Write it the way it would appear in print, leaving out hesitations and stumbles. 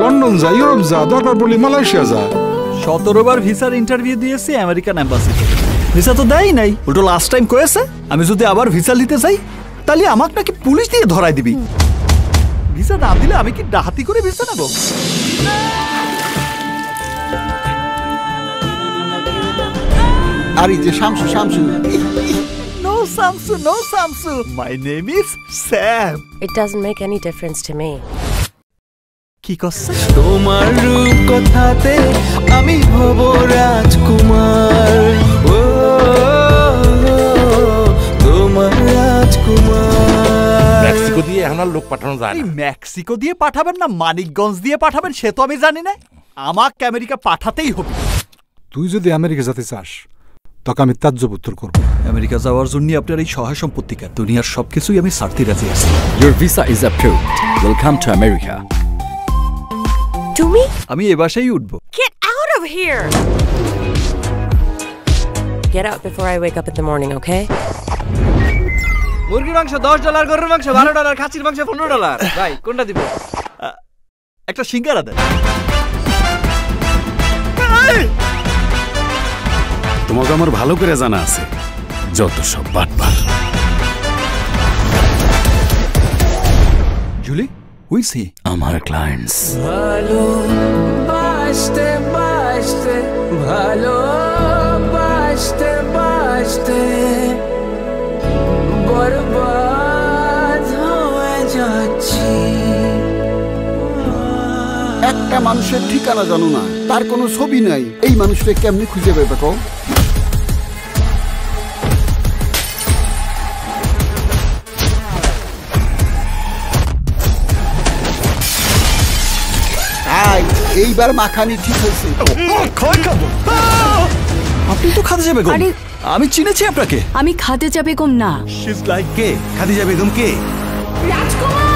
London যা, Europe যা, দরকার পড়লে মালয়েশিয়া যা। 17 বার ভিসার ইন্টারভিউ দিয়েছি আমেরিকান এম্বাসিতে, ভিসা তো দেয় নাই। ওটা লাস্ট টাইম কয়েছে আমি যদি আবার ভিসা নিতে চাই তাহলে আমাকে নাকি পুলিশ দিয়ে ধরাই দিবি। ভিসা না দিলে আমি কি ডাহাতি করে ভিসা নেব? আর এই যে Shamsu, Shamsu. No Samsu, no Samsu. My name is Sam. It doesn't make any difference to me. কি করছে? তোমার রূপ কথাতে আমি হব রাজকুমার, ও তোমার রাজকুমার। মেক্সিকো দিয়ে এখন আর লোক পাঠানো যায় না। মেক্সিকো দিয়ে পাঠাবেন না মানিকগঞ্জ দিয়ে পাঠাবেন সে তো আমি জানি না, আমাকে আমেরিকা পাঠাতেই হবে। তুই যদি আমেরিকা যেতে চাস তোকে আমি তাজ্জব উত্তর করবো। আমেরিকা যাওয়ার জন্য আপনার এই সহায় সম্পত্তিকার দুনিয়ার সবকিছুই আমি ছাড়তে রাজি আছি। Your visa is approved. Welcome to America. তুমি? আমি এ বাসায় উঠবো। Get out of here! Get out before I wake up in the morning, okay? মুরগির মাংস $10, গরুর মাংস $12, খাসির মাংস $15। ভাই কোনটা দিব? একটা সিঙ্গারা দেন। তোমাকে আমার ভালো করে জানা আছে যত সব বাটপার। Julie, who is he? আমার ক্লায়েন্টস। ভালো বাসতে বাসতে, ভালো বাসতে বাসতে বরবাদ হয়ে যাচ্ছি। একটা মানুষের ঠিকানা জানো না, তার কোনো ছবি নাই, এই মানুষটা কেমনি খুঁজে পাবে কও? এইবার মাখানি ঠিক হয়েছে। আপনি তো খাদিজা বেগম। আমি চিনেছি আপনাকে। আমি খাদিজা বেগম না। She's like কে? খাদিজা বেগম কে? রাজকুমার।